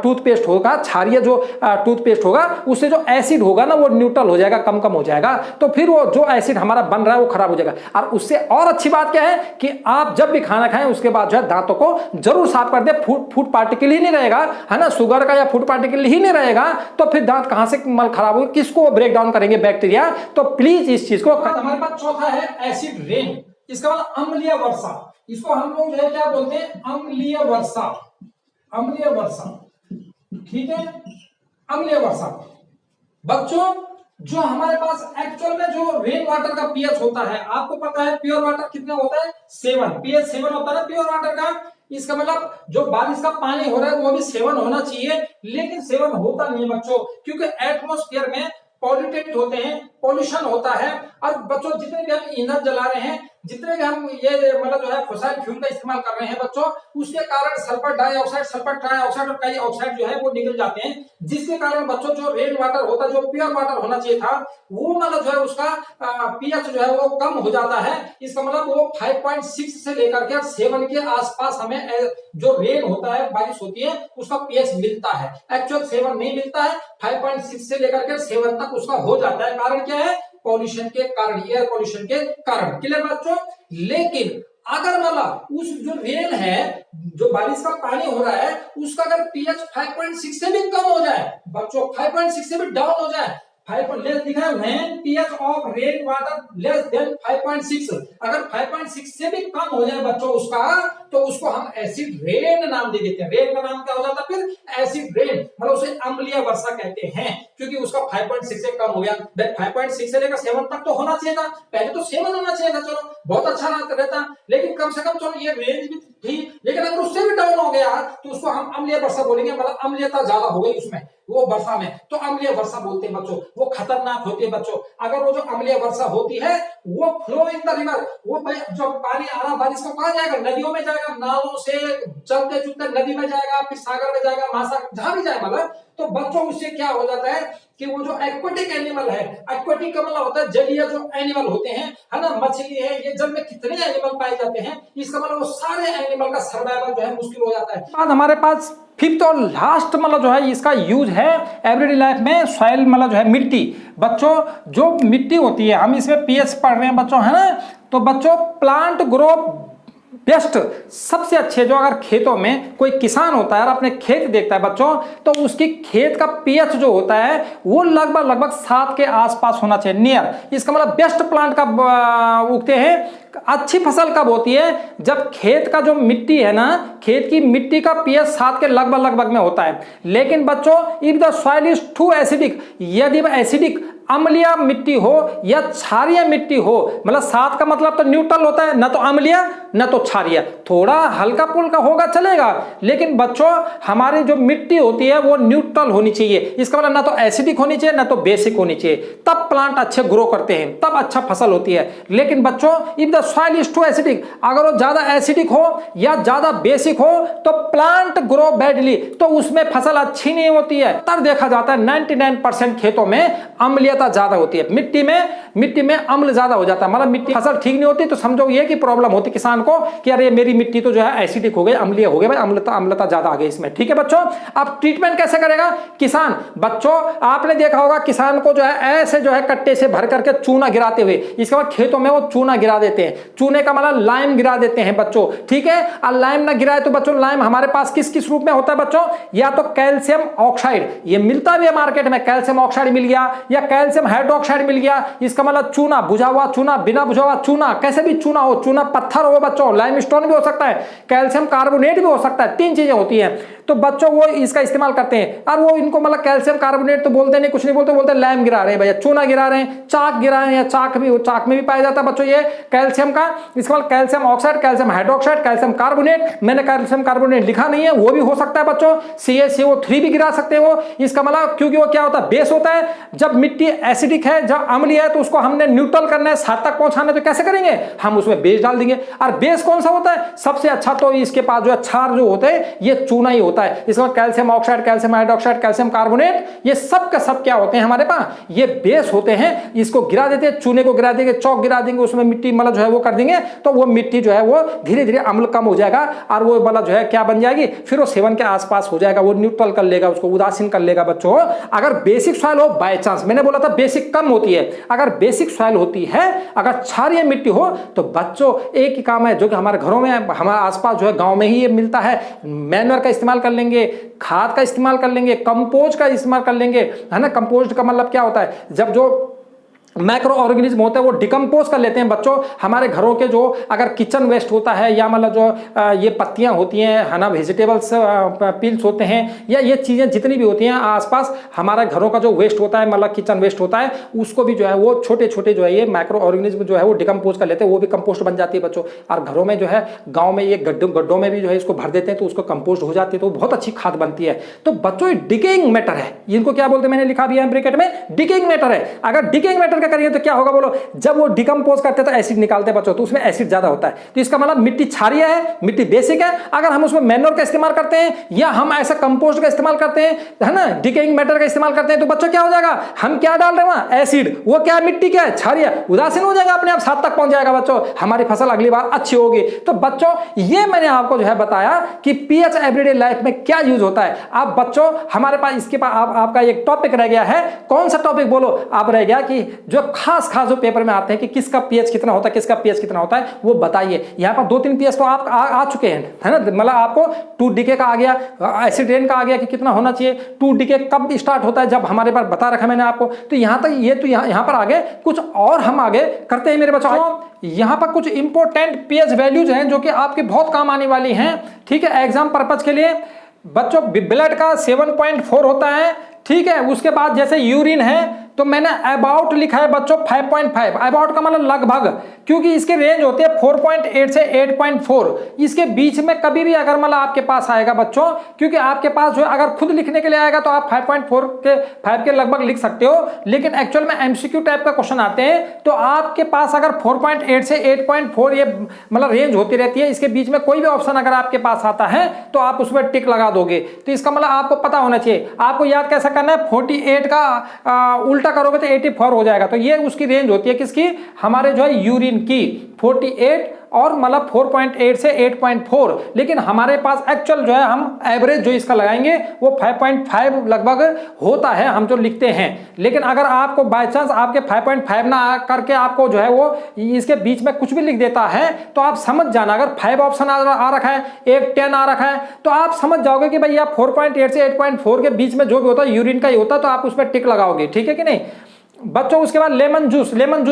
टूथपेस्ट होगा, क्षारीय जो टूथपेस्ट होगा, उससे जो एसिड होगा ना वो न्यूट्रल हो जाएगा, कम कम हो जाएगा, तो फिर वो जो एसिड हमारा बन रहा है वो खराब हो जाएगा। और उससे और अच्छी बात क्या है कि आप जब भी खाना खाएं उसके बाद जो है दांतों को जरूर साफ कर दे। फूड पार्टिकल ही नहीं रहेगा, है ना, शुगर का या फूड पार्टिकल ही नहीं रहेगा, तो फिर दांत कहां से मल खराब होगा, किसको ब्रेक डाउन करेंगे बैक्टीरिया। तो प्लीज इस चीज को। हमारे पास चौथा है एसिड रेन, इसका मतलब अम्लीय वर्षा। इसको हम लोग जो है क्या बोलते हैं, अम्लीय वर्षा, अम्लीय वर्षा। ठीक है, अम्लीय वर्षा बच्चों, जो हमारे पास एक्चुअल में जो रेन वाटर का पीएच होता है, आपको पता है प्योर वाटर कितना होता है, 7, पीएच 7 होता है ना प्योर वाटर का। इसका मतलब जो बारिश का पानी हो रहा है वो भी 7 होना चाहिए, लेकिन 7 होता नहीं है बच्चों, क्योंकि एटमॉस्फेयर में पॉल्यूटेड होते हैं, पॉल्यूशन होता है। और बच्चों जितने भी हम ईंधन जला रहे हैं, जितने भी हम ये मतलब जो है फॉसिल फ्यूल का इस्तेमाल कर रहे हैं बच्चों, उसके कारण सल्फर डाइऑक्साइड और कई ऑक्साइड जो है वो निकल जाते हैं, जिसके कारण बच्चों जो रेन वाटर होता है, जो प्योर वाटर होना चाहिए था, वो मतलब जो है उसका पीएच जो है वो कम हो जाता है। इसका मतलब वो 5.6 से लेकर के 7 के आसपास हमें जो रेन होता है, बारिश होती है, उसका पीएच मिलता है। एक्चुअल 7 नहीं मिलता है, 5.6 से लेकर के 7 तक उसका हो जाता है। कारण क्या है, पॉल्यूशन के कारण, एयर पॉल्यूशन के कारण। क्लियर बच्चों। लेकिन अगर मतलब उस जो रेन है, जो बारिश का पानी हो रहा है, उसका अगर पीएच 5.6 से भी कम हो जाए बच्चों, 5.6 से भी डाउन हो जाए, 5 लेस दिखा है, when pH of rain water less than 5.6, अगर 5.6 से भी कम हो जाए बच्चों उसका, तो उसको हम एसिड रेन नाम दे देते हैं। रेन का नाम क्या हो जाता है फिर, एसिड रेन, मतलब उसे अम्लीय वर्षा कहते हैं, क्योंकि उसका 5.6 से कम हो गया। 5.6 से लेकर 7 तक तो होना चाहिए था, पहले तो 7 होना चाहिए था, चलो बहुत अच्छा रहता, लेकिन कम से कम चलो ये रेंज भी थी। लेकिन अगर उससे भी डाउन हो गया तो उसको हम अम्लीय वर्षा बोलेंगे, मतलब अम्लीयता ज्यादा हो गई उसमें, वो वर्षा में, तो अम्लीय वर्षा बोलते हैं बच्चों। वो खतरनाक होती है बच्चों। अगर वो जो अम्लीय वर्षा होती है, वो फ्लो इन द रिवर, वो जो पानी आ रहा बारिश को कहां जाएगा, नदियों में जाएगा, नालों से चलते चलते नदी में जाएगा, फिर सागर में जाएगा, महासागर, जहां भी जाए मतलब। तो बच्चों उससे क्या हो जाता है कि वो जो एक्वेटिक एनिमल है, एक्वेटिक का मतलब होता है जलीय जो एनिमल होते हैं, है ना, मछली है, ये जल में कितने एनिमल पाए जाते हैं, इसका मतलब वो सारे एनिमल का सर्वाइवल जो है मुश्किल हो जाता है। बाद हमारे पास फिफ्थ और लास्ट मतलब जो है इसका यूज है एवरीडे लाइफ में, सॉइल मतलब जो है मिट्टी। बच्चों जो मिट्टी होती है, हम इसमें पीएच पढ़ रहे हैं बच्चों, है ना, तो बच्चों प्लांट ग्रो बेस्ट, सबसे अच्छे जो अगर खेतों में कोई किसान होता है और अपने खेत देखता है बच्चों, तो उसकी खेत का पीएच जो होता है वो लगभग 7 के आसपास होना चाहिए, नियर। इसका मतलब बेस्ट प्लांट कब उगते हैं, अच्छी फसल कब होती है, जब खेत का जो मिट्टी है ना, खेत की मिट्टी का पीएच 7 के लगभग में होता है। लेकिन बच्चों if the soil is too acidic, यदि एसिडिक अम्लीय मिट्टी हो या क्षारीय मिट्टी हो, मतलब 7 का मतलब तो न्यूट्रल होता है, ना तो अम्लीय ना तो क्षारीय, थोड़ा हल्का पुल्का होगा चलेगा, लेकिन बच्चों हमारी जो मिट्टी होती है वो न्यूट्रल होनी चाहिए। इसका मतलब ना तो एसिडिक होनी चाहिए ना तो बेसिक होनी चाहिए, तब प्लांट अच्छे ग्रो करते हैं, तब अच्छा फसल होती है। लेकिन बच्चों if the soil is too acidic, अगर वो ज्यादा एसिडिक हो या ज्यादा बेसिक हो तो प्लांट ग्रो बैडली, तो उसमें फसल अच्छी नहीं होती है। तब देखा जाता है 99% खेतों में अम्लीय अम्लीयता ज्यादा होती है मिट्टी में अम्ल ज्यादा हो जाता है, मतलब मिट्टी फसल ठीक नहीं होती तो समझो ये कि प्रॉब्लम होती किसान को कि अरे मेरी मिट्टी तो जो है एसिडिक हो गई, अम्लीय हो गई, भाई अम्लता ज्यादा आ गई इसमें। ठीक है बच्चों, अब ट्रीटमेंट कैसे करेगा किसान? बच्चों आपने देखा होगा किसान को जो है ऐसे जो है कट्टे से भर करके चूना गिराते हुए, इसके बाद खेतों में वो चूना गिरा देते हैं, चूने का मतलब लाइम गिरा देते हैं बच्चों। ठीक है, और लाइम ना गिराए तो बच्चों लाइम हमारे पास किस किस रूप में होता है बच्चों? या तो कैल्शियम ऑक्साइड, ये मिलता भी है मार्केट में, कैल्शियम ऑक्साइड मिल गया या कैल्शियम हाइड्रोक्साइड मिल गया, इसका मतलब चूना, बुझा हुआ चूना, बिना बुझा हुआ चूना, कैसे भी चूना हो, चूना पत्थर हो बच्चों, लाइमस्टोन भी हो सकता है, कैल्शियम कार्बोनेट भी हो सकता है, 3 चीजें होती हैं। तो बच्चों वो इसका इस्तेमाल करते हैं, और वो इनको मतलब कैल्शियम कार्बोनेट तो बोलते नहीं, कुछ नहीं बोलते लाइम गिरा रहे हैं भैया, चूना गिरा रहे हैं, चाक गिरा रहे हैं, चाक में भी पाया जाता है बच्चों ये कैल्शियम का, इसका मतलब calcium oxide, calcium hydroxide, calcium carbonate, मैंने कैल्शियम कार्बोनेट लिखा नहीं है, वो भी हो सकता है बच्चों, CaCO3 भी गिरा सकते हैं वो, इसका मतलब क्योंकि वो क्या होता है, बेस होता है। जब मिट्टी एसिडिक है, जब अम्लीय है, तो उसको हमने न्यूट्रल करना है, सात तक पहुंचाना है, तो कैसे करेंगे? हम उसमें बेस डाल देंगे। और बेस कौन सा होता है? सबसे अच्छा तो इसके पास जो है क्षार जो होते हैं ये चूना ही होता है, इसमें calcium oxide, calcium hydroxide, calcium carbonate, ये सब के सब क्या होते हैं हमारे पास? ये बेस होते हैं। इसको गिरा देते हैं, चूने को गिरा देंगे, चौक गिरा देंगे, उसमें मिट्टी मतलब जो है वो कर देंगे, तो वो मिट्टी जो है वो धीरे धीरे अम्ल कम हो जाएगा और वो मतलब जो है क्या बन जाएगी, फिर वो सेवन के आसपास हो जाएगा, वो न्यूट्रल कर लेगा, उसको उदासीन कर लेगा बच्चों। अगर बेसिक सॉइल हो, बाय चांस, मैंने बोला था बेसिक कम होती है, अगर बेसिक सॉइल होती है, अगर क्षारीय मिट्टी हो, तो बच्चों एक ही काम है जो कि हमारे घरों में, हमारे आसपास जो है गांव में ही ये मिलता है, मैन्योर का इस्तेमाल कर लेंगे, खाद का इस्तेमाल कर लेंगे, कंपोस्ट का इस्तेमाल कर लेंगे, है ना। कंपोस्ट का मतलब क्या होता है? जब जो माइक्रो ऑर्गेनिज्म होते हैं वो डिकम्पोज कर लेते हैं बच्चों हमारे घरों के, जो अगर किचन वेस्ट होता है या मतलब जो ये पत्तियां होती हैं, है ना, वेजिटेबल्स पील्स होते हैं, या ये चीज़ें जितनी भी होती हैं आसपास हमारे घरों का जो वेस्ट होता है, मतलब किचन वेस्ट होता है, उसको भी जो है वो छोटे छोटे जो है ये माइक्रो ऑर्गेनिज्म जो है वो डिकम्पोज कर लेते हैं, वो भी कंपोस्ट बन जाती है बच्चों। और घरों में जो है गाँव में ये गड्ढों में भी जो है इसको भर देते हैं, तो उसको कंपोस्ट हो जाती है, तो बहुत अच्छी खाद बनती है। तो बच्चों ये डिकेइंग मैटर है, इनको क्या बोलते हैं, मैंने लिखा भी है ब्रैकेट में, डिकेइंग मैटर है। अगर डिकेइंग मैटर करिए तो क्या होगा बोलो? जब वो डिकम्पोज करते हैं तो एसिड निकालते हैं बच्चों, तो उसमें एसिड ज्यादा होता है, तो इसका मतलब मिट्टी क्षारीय है, मिट्टी बेसिक है। अगर हम उसमें मैन्योर का इस्तेमाल करते हैं या हम ऐसा कंपोस्ट का इस्तेमाल करते हैं, है ना, डिकेइंग मैटर का इस्तेमाल करते हैं, तो बच्चों क्या हो जाएगा? हम क्या डाल रहे हैं वहां? एसिड। वो क्या है? मिट्टी क्या है? क्षारीय, उदासीन हो जाएगा, अपने आप सात तक पहुंच जाएगा बच्चों, हमारी फसल अगली बार अच्छी होगी। तो बच्चों ये मैंने आपको जो है बताया कि पीएच एवरीडे लाइफ में क्या यूज होता है। आप बच्चों हमारे पास इसके पास आपका एक टॉपिक रह गया है, कौन सा टॉपिक बोलो? आप रह गया कि जो खास जो पेपर में आते हैं कि किसका पीएच कितना होता है, किसका पीएच कितना होता है, वो बताइए। यहां पर 2-3 पीएच तो आप आ चुके हैं, है ना, मतलब आपको 2 डीके का आ गया, एसिड रेन का आ गया कि कितना होना चाहिए, 2 डीके कब स्टार्ट होता है, जब हमारे पास बता रखा मैंने आपको। तो यहां तक ये तो यहां पर आगे कुछ और हम आगे करते हैं मेरे बच्चों। यहां पर कुछ इंपॉर्टेंट पीएच वैल्यूज हैं जो कि आपके बहुत काम आने वाली हैं, ठीक है, एग्जाम पर्पज के लिए बच्चों। ब्लड का 7.4 होता है, ठीक है। उसके बाद जैसे यूरिन है तो मैंने अबाउट लिखा है बच्चों 5.5, अबाउट का मतलब लगभग, क्योंकि इसके रेंज होती है 4.8 से 8.4, इसके बीच में कभी भी अगर मतलब आपके पास आएगा बच्चों, क्योंकि आपके पास जो अगर खुद लिखने के लिए आएगा तो आप 5 के लगभग लिख सकते हो, लेकिन एक्चुअल में एमसीक्यू टाइप का क्वेश्चन आते हैं तो आपके पास अगर 4.8 से 8.4 ये मतलब रेंज होती रहती है, इसके बीच में कोई भी ऑप्शन अगर आपके पास आता है तो आप उसमें टिक लगा दोगे। तो इसका मतलब आपको पता होना चाहिए, आपको याद कैसा करना है, 48 का उल्टा करोगे तो 84 हो जाएगा। तो ये उसकी रेंज होती है किसकी? हमारे जो है यूरिन की 48 और मतलब 4.8 से 8.4, लेकिन हमारे पास एक्चुअल जो है हम एवरेज जो इसका लगाएंगे वो 5.5 लगभग होता है, हम जो लिखते हैं। लेकिन अगर आपको बाय चांस आपके 5.5 ना करके आपको जो है वो इसके बीच में कुछ भी लिख देता है तो आप समझ जाना, अगर 5 ऑप्शन आ रखा है, एक 10 आ रखा है, तो आप समझ जाओगे कि भाई आप 4.8 से 8.4 के बीच में जो भी होता है यूरिन का ही होता है, तो आप उस पर टिक लगाओगे, ठीक है कि नहीं बच्चों। उसके बाद लेमन जूस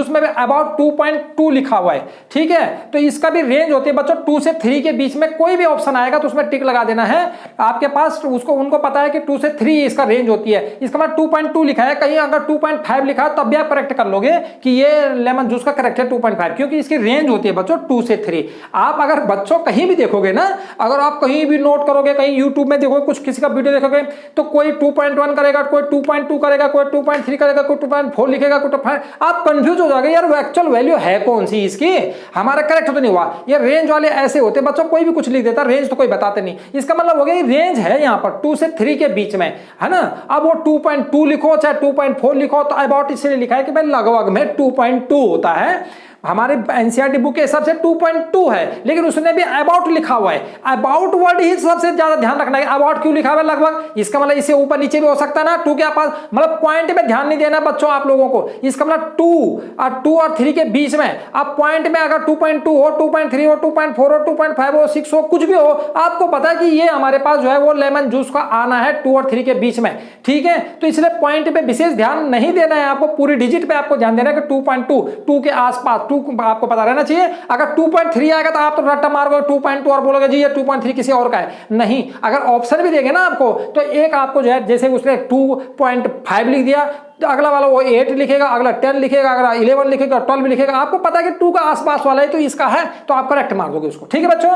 में भी अबाउट 2.2 लिखा हुआ है, ठीक है। तो इसका भी रेंज होती है बच्चों 2 से 3 के बीच में, कोई भी ऑप्शन आएगा तो उसमें टिक लगा देना है आपके पास, उसको उनको पता है कि 2 से 3 इसका रेंज होती है। इसका बाद 2.2 लिखा है, कहीं अगर 2.5 लिखा है तब भी आप करेक्ट कर लोगे कि ये लेमन जूस का करेक्ट है 2.5, क्योंकि इसकी रेंज होती है बच्चों 2 से 3। आप अगर बच्चों कहीं भी देखोगे ना, अगर आप कहीं भी नोट करोगे, कहीं यूट्यूब में देखोगे, कुछ किसी का वीडियो देखोगे, तो कोई 2.1 करेगा, कोई 2.2 करेगा, कोई 2.3 करेगा, कोई 2.4 2.4 लिखेगा, 2.5, आप कंफ्यूज हो जाएगा यार वो एक्चुअल वैल्यू है कौन सी इसकी, हमारा करेक्ट तो नहीं हुआ। ये रेंज वाले ऐसे होते बच्चों, कोई भी कुछ लिख देता, रेंज तो कोई बताते नहीं। इसका मतलब हो गया रेंज है यहाँ पर 2 से 3 के बीच में, है ना। अब वो 2.2 लिखो चाहे 2.4 लिखो, तो अबाउट इसलिए लिखा है कि भाई लगभग में 2.2 होता है। हमारे एनसीईआरटी बुक के हिसाब से 2.2 है, लेकिन उसने भी अबाउट लिखा हुआ है। अबाउट वर्ड ही सबसे ज्यादा ध्यान रखना है। अबाउट क्यों लिखा हुआ है लगभग, इसका मतलब इससे ऊपर नीचे भी हो सकता है ना। 2 के पास मतलब पॉइंट में ध्यान नहीं देना बच्चों आप लोगों को। इसका मतलब 2 और 3 के बीच में, आप पॉइंट में अगर 2.2 हो, 2.3 हो, 2.4 हो, 2.5 हो, 6 हो, कुछ भी हो, आपको पता है कि ये हमारे पास जो है वो लेमन जूस का आना है 2 और 3 के बीच में, ठीक है। तो इसलिए पॉइंट पे विशेष ध्यान नहीं देना है आपको, पूरी डिजिट पे आपको ध्यान देना है कि 2.2 के आसपास 2 आपको पता रहना चाहिए। अगर 2.3 आएगा तो आप तो रट्टा मारोगे 2.2 और बोलोगे जी ये 2.3 किसी और का है, नहीं। अगर ऑप्शन भी देंगे ना आपको, तो एक आपको जो है जैसे उसने 2.5 लिख दिया, तो अगला वाला वो 8 लिखेगा, अगला 10 लिखेगा, अगला 11 लिखेगा, 12 लिखेगा। आपको पता है कि 2 का आसपास वाला है तो इसका है, तो आप करेक्ट मार दोगे उसको, ठीक है बच्चों।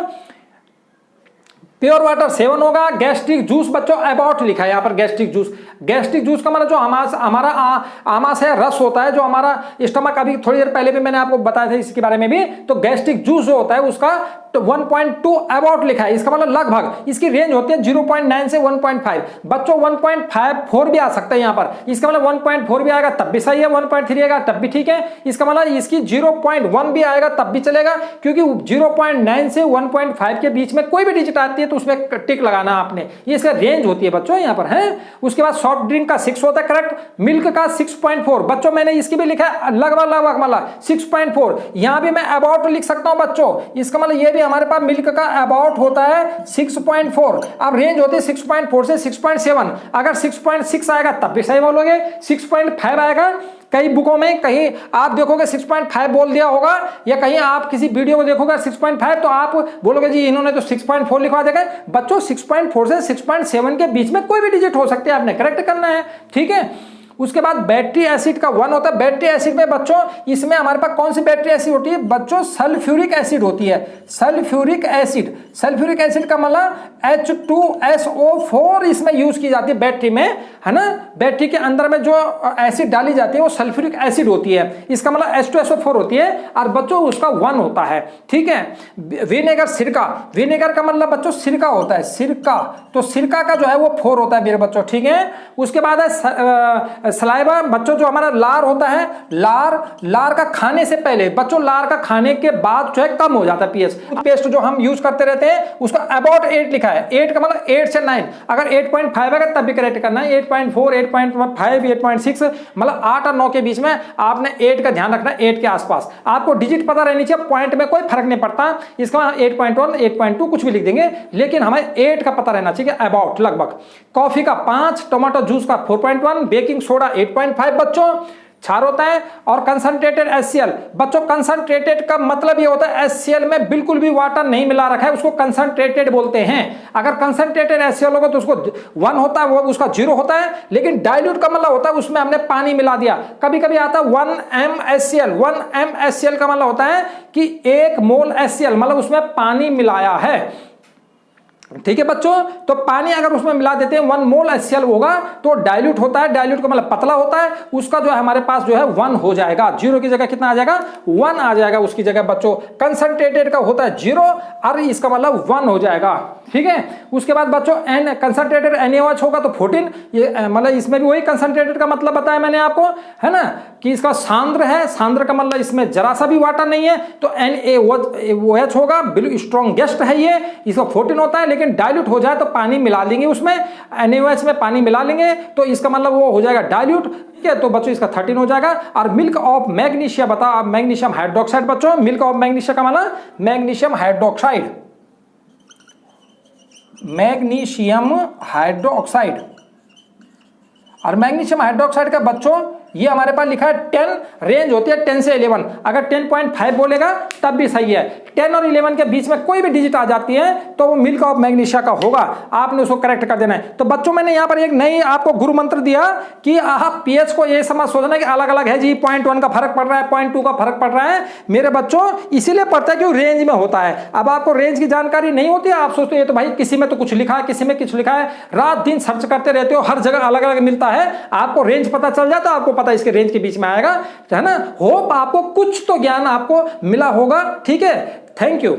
प्योर वाटर 7 होगा। गैस्ट्रिक जूस बच्चों अबाउट लिखा है यहाँ पर, गैस्ट्रिक जूस। गैस्ट्रिक जूस का मतलब जो हमारा आमाशय रस होता है, जो हमारा स्टमक, अभी थोड़ी देर पहले भी मैंने आपको बताया था इसके बारे में भी। तो गैस्ट्रिक जूस जो होता है उसका 1.2 अबाउट लिखा है, इसका मतलब लगभग। इसकी रेंज होती है 0.9 से 1.5। बच्चों 1.54 भी आ सकता है यहाँ पर, इसका मतलब 1.4 भी आएगा तब भी सही है, 1.3 आएगा तब भी ठीक है। इसका मतलब इसकी 0.1 भी आएगा तब भी चलेगा, क्योंकि 0.9 से 1.5 के बीच में कोई भी डिजिट आती है तो उसमें टिक लगाना आपने, ये इसका रेंज होती है बच्चों यहाँ पर है। उसके बाद सॉफ्ट ड्रिंक का 6 होता है करेक्ट, मिल्क का 6.4 बच्चों, मैंने इसकी भी लिखा है लगभग मतलब 6.4। यहां भी मैं अबाउट लिख सकता हूं बच्चों, इसका मतलब ये भी हमारे पास मिल्क का अबाउट होता है 6.4। अब रेंज होती है 6.4 से 6.7। अगर 6.6 आएगा तब भी सही बोलोगे, 6.5 आएगा। कई बुकों में कहीं आप देखोगे 6.5 बोल दिया होगा, या कहीं आप किसी वीडियो को देखोगे 6.5 तो आप बोलोगे जी इन्होंने तो 6.4 लिखवा देगा। बच्चों 6.4 से 6.7 के बीच में कोई भी डिजिट हो सकती है, आपने करेक्ट करना है, ठीक है। उसके बाद बैटरी एसिड का 1 होता है। बैटरी एसिड में बच्चों, इसमें हमारे पास कौन सी बैटरी एसिड होती है बच्चों, सल्फ्यूरिक एसिड होती है। सल्फ्यूरिक एसिड, सल्फ्यूरिक एसिड का मतलब H2SO4 इसमें यूज की जाती है बैटरी में, है ना। बैटरी के अंदर में जो एसिड डाली जाती है वो सल्फ्यूरिक एसिड होती है, इसका मतलब H2SO4 होती है, और बच्चों उसका 1 होता है, ठीक है। विनेगर, सिरका, विनेगर का मतलब बच्चों सिरका होता है, सिरका, तो सिरका का जो है वो 4 होता है मेरे बच्चों, ठीक है। उसके बाद है सलाइवा बच्चों, जो हमारा लार होता है, लार का खाने से पहले बच्चों, लार का खाने के बाद जो है कम हो जाता है पीएच। पेस्ट जो हम यूज करते रहते हैं उसका अबाउट 8 लिखा है, 8 का मतलब 8 से 9। अगर 8.5 आएगा तब भी करेक्ट करना है, 8.4, 8.5, 8.6 मतलब 8 और 9 के बीच में आपने 8 का ध्यान रखना है, 8 के आसपास। आपको डिजिट पता रहनी चाहिए, पॉइंट में कोई फर्क नहीं पड़ता, इसका 8.1, 8.2 कुछ भी लिख देंगे, लेकिन हमें 8 का पता रहना चाहिए अबाउट लगभग। कॉफी का 5, टोमेटो जूस का 4.1, बेकिंग सोडा 8.5 बच्चों, क्षार होता है। और कंसंट्रेटेड HCl बच्चों, कंसंट्रेटेड का मतलब ये होता है HCl में बिल्कुल भी वाटर नहीं मिला रखा है, उसको कंसंट्रेटेड बोलते हैं। अगर कंसंट्रेटेड HCl होगा तो उसको 1 होता है, वो उसका 0 होता है। लेकिन डाइल्यूट का मतलब होता है उसमें हमने पानी मिला दिया। कभी कभी आता है 1 mHCl का मतलब होता है कि 1 मोल HCl मतलब उसमें पानी मिलाया है, ठीक है बच्चों। तो पानी अगर उसमें मिला देते हैं 1 मोल HCl होगा तो डाइल्यूट होता है, डाइल्यूट का मतलब पतला होता है, उसका जो है हमारे पास जो है 1 हो जाएगा, 0 की जगह कितना आ जाएगा, 1 आ जाएगा उसकी जगह बच्चों। कंसंट्रेटेड का होता है 0 और इसका मतलब 1 हो जाएगा, ठीक है। उसके बाद बच्चों कंसंट्रेटेड NaOH होगा तो 14, ये मतलब इसमें भी वही कंसंट्रेटेड का मतलब बताया मैंने आपको, है ना, कि इसका सांद्र है, सांद्र का मतलब इसमें जरा सा भी वाटर नहीं है, तो NaOH होगा, बिल्कुल स्ट्रॉन्गेस्ट है ये, इसका 14 होता है। लेकिन डाइल्यूट हो जाए तो पानी मिला लेंगे उसमें, NaOH में पानी मिला लेंगे तो इसका मतलब वो हो जाएगा डाइल्यूट, ठीक है। तो बच्चों इसका 13 हो जाएगा। और मिल्क ऑफ मैग्नीशिया बता, मैग्नीशियम हाइड्रोक्साइड बच्चों, मिल्क ऑफ मैग्नीशिया का मतलब मैग्नीशियम हाइड्रोक्साइड, मैग्नीशियम हाइड्रोक्साइड। और मैग्नीशियम हाइड्रोक्साइड का बच्चों ये हमारे पास लिखा है 10, रेंज होती है 10 से 11। अगर 10.5 बोलेगा तब भी सही है, 10 और 11 के बीच में कोई भी डिजिट आ जाती है तो वो मिल्क ऑफ मैग्नीशिया का होगा, आपने उसको करेक्ट कर देना है। तो बच्चों मैंने यहाँ पर एक नई आपको गुरु मंत्र दिया कि आप पीएच को ये समझ सोचना कि अलग अलग है जी, 0.1 का फर्क पड़ रहा है, 0.2 का फर्क पड़ रहा है। मेरे बच्चों इसीलिए पड़ता है कि रेंज में होता है। अब आपको रेंज की जानकारी नहीं होती है, आप सोचते हो तो भाई किसी में तो कुछ लिखा है, किसी में कुछ लिखा है, रात दिन सर्च करते रहते हो, हर जगह अलग अलग मिलता है, आपको रेंज पता चल जाता है, आपको पता है इसके रेंज के बीच में आएगा, है ना। होप आपको कुछ तो ज्ञान आपको मिला होगा। ठीक है, थैंक यू।